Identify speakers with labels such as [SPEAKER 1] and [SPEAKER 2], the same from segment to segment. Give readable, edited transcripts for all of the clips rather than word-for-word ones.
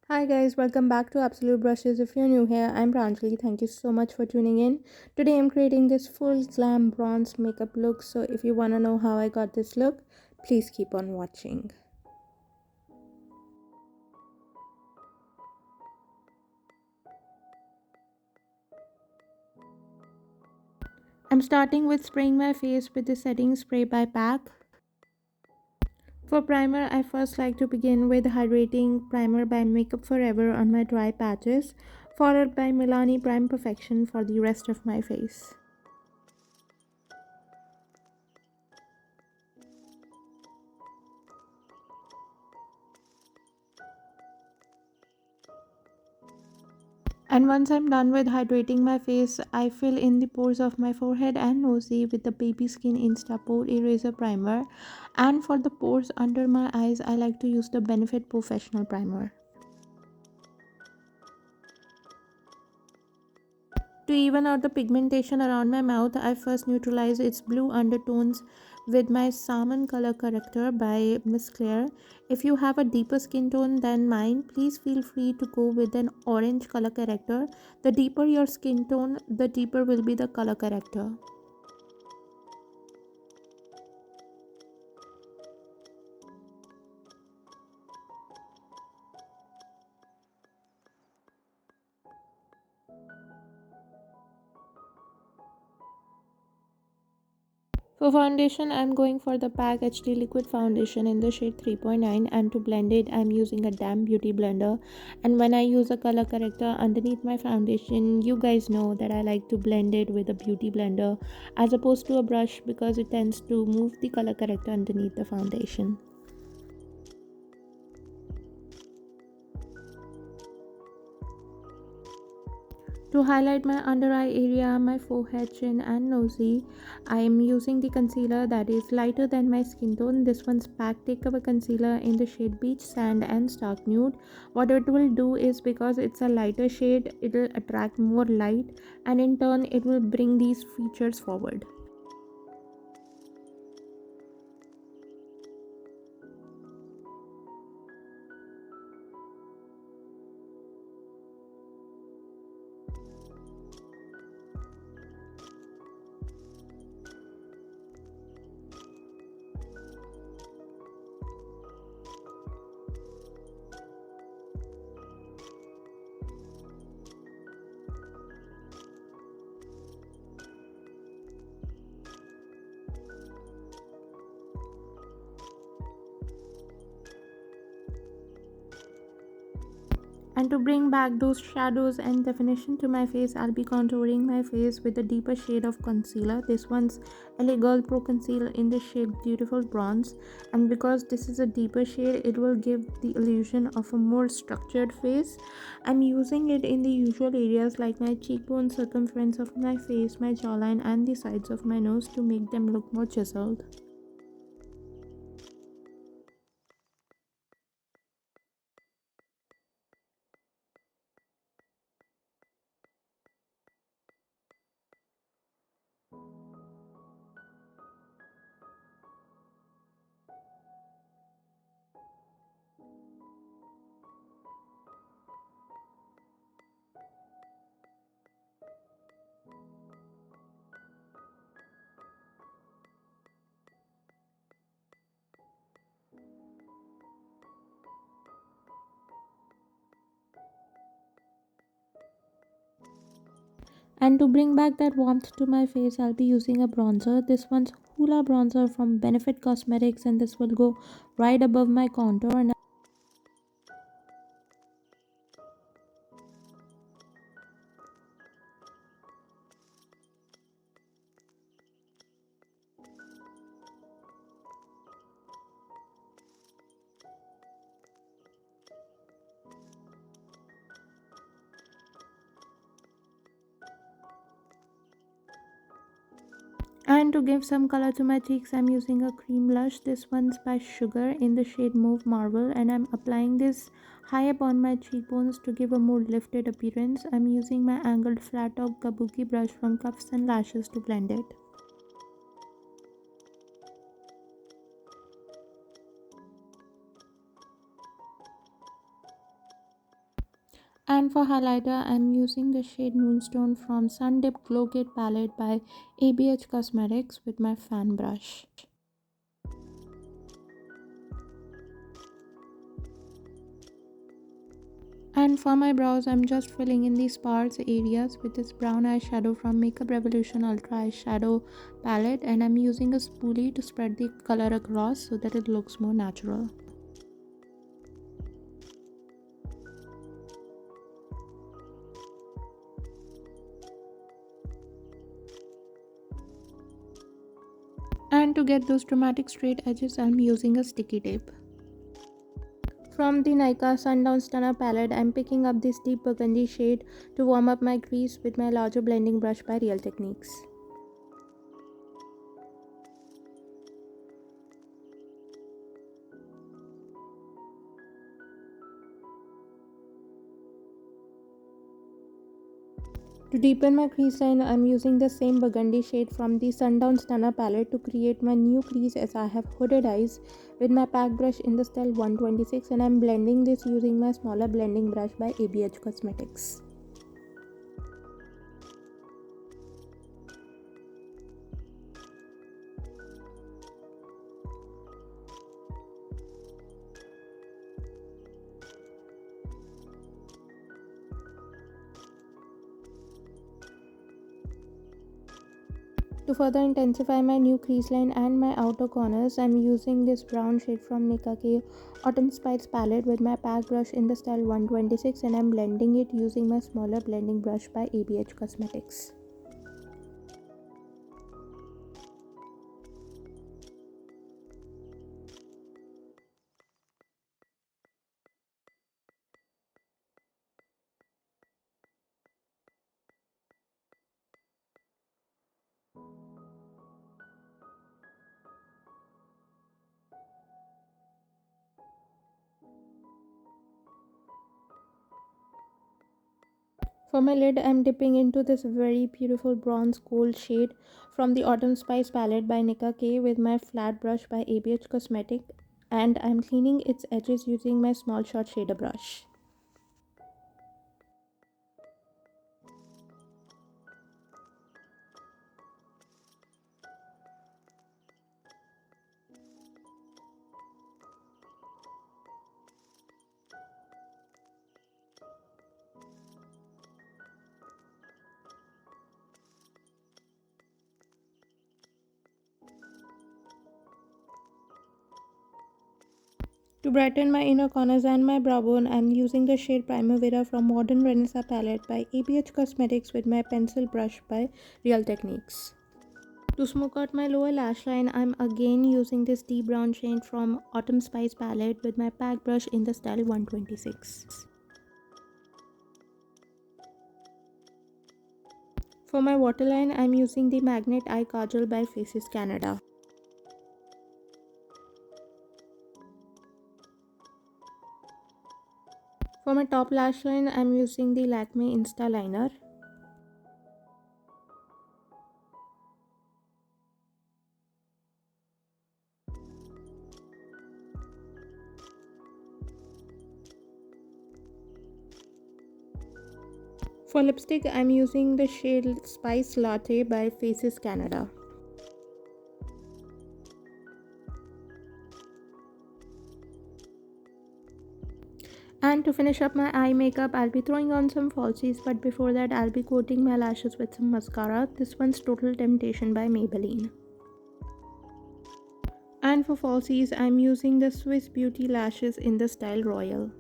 [SPEAKER 1] Hi guys, welcome back to Absolute Brushes. If you're new here, I'm Pranjali. Thank you so much for tuning in. Today I'm creating this full glam bronze makeup look. So if you want to know how I got this look, please keep on watching. I'm starting with spraying my face with the setting spray by PAC. For primer, I first like to begin with hydrating primer by Makeup Forever on my dry patches, followed by Milani Prime Perfection for the rest of my face. And once I'm done with hydrating my face, I fill in the pores of my forehead and nosy with the Baby Skin Insta Pore Eraser Primer. And for the pores under my eyes, I like to use the Benefit Professional Primer. To even out the pigmentation around my mouth, I first neutralize its blue undertones with my Salmon Color Corrector by Miss Claire. If you have a deeper skin tone than mine, please feel free to go with an orange color corrector. The deeper your skin tone, the deeper will be the color corrector. For foundation, I'm going for the PAC HD Liquid Foundation in the shade 3.9, and to blend it, I'm using a damn beauty blender. And when I use a color corrector underneath my foundation, you guys know that I like to blend it with a beauty blender as opposed to a brush because it tends to move the color corrector underneath the foundation. To highlight my under eye area, my forehead, chin and nosy, I am using the concealer that is lighter than my skin tone. This one's PAC Takeover Concealer in the shade Beach Sand and Stark Nude. What it will do is, because it's a lighter shade, it will attract more light and in turn it will bring these features forward. And to bring back those shadows and definition to my face, I'll be contouring my face with a deeper shade of concealer. This one's LA Girl Pro Concealer in the shade Beautiful Bronze. And because this is a deeper shade, it will give the illusion of a more structured face. I'm using it in the usual areas like my cheekbone, circumference of my face, my jawline and the sides of my nose to make them look more chiseled. And to bring back that warmth to my face, I'll be using a bronzer. This one's Hoola bronzer from Benefit Cosmetics, and this will go right above my contour. And to give some color to my cheeks, I'm using a cream blush. This one's by Sugar in the shade Mauve Marble, and I'm applying this high up on my cheekbones to give a more lifted appearance. I'm using my angled flat top kabuki brush from Cuffs and Lashes to blend it. And for highlighter, I'm using the shade Moonstone from Sun Dip Glow Kit palette by ABH Cosmetics with my fan brush. And for my brows, I'm just filling in the sparse areas with this brown eyeshadow from Makeup Revolution Ultra Eyeshadow palette, and I'm using a spoolie to spread the color across so that it looks more natural. And to get those dramatic straight edges, I'm using a sticky tape. From the Nykaa Sundown Stunner palette, I'm picking up this deep burgundy shade to warm up my crease with my larger blending brush by Real Techniques. To deepen my crease line, I'm using the same burgundy shade from the Sundown Stunner palette to create my new crease as I have hooded eyes with my pack brush in the style 126, and I'm blending this using my smaller blending brush by ABH Cosmetics. To further intensify my new crease line and my outer corners, I'm using this brown shade from Nika K Autumn Spice palette with my pack brush in the style 126, and I'm blending it using my smaller blending brush by ABH Cosmetics. For my lid, I'm dipping into this very beautiful bronze gold shade from the Autumn Spice palette by Nika K with my flat brush by ABH Cosmetic, and I'm cleaning its edges using my small short shader brush. To brighten my inner corners and my brow bone, I'm using the shade Primavera from Modern Renaissance palette by ABH Cosmetics with my pencil brush by Real Techniques. To smoke out my lower lash line, I'm again using this deep brown shade from Autumn Spice palette with my pack brush in the style 126. For my waterline, I'm using the Magnet Eye Kajal by Faces Canada. For my top lash line, I'm using the Lakme Insta Liner. For lipstick, I'm using the shade Spice Latte by Faces Canada. And to finish up my eye makeup, I'll be throwing on some falsies, but before that, I'll be coating my lashes with some mascara. This one's Total Temptation by Maybelline. And for falsies, I'm using the Swiss Beauty lashes in the style Royal.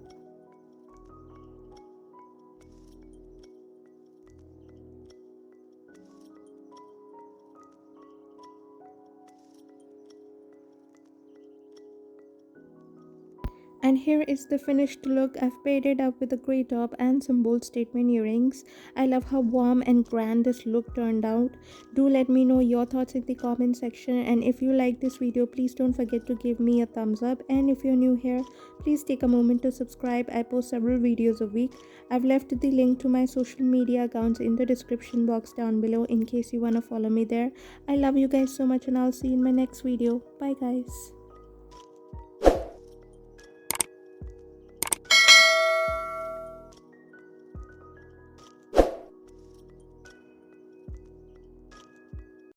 [SPEAKER 1] And here is the finished look. I've paired it up with a grey top and some bold statement earrings. I love how warm and grand this look turned out. Do let me know your thoughts in the comment section, and if you like this video, please don't forget to give me a thumbs up, and if you're new here, please take a moment to subscribe. I post several videos a week. I've left the link to my social media accounts in the description box down below in case you want to follow me there. I love you guys so much, and I'll see you in my next video. Bye guys.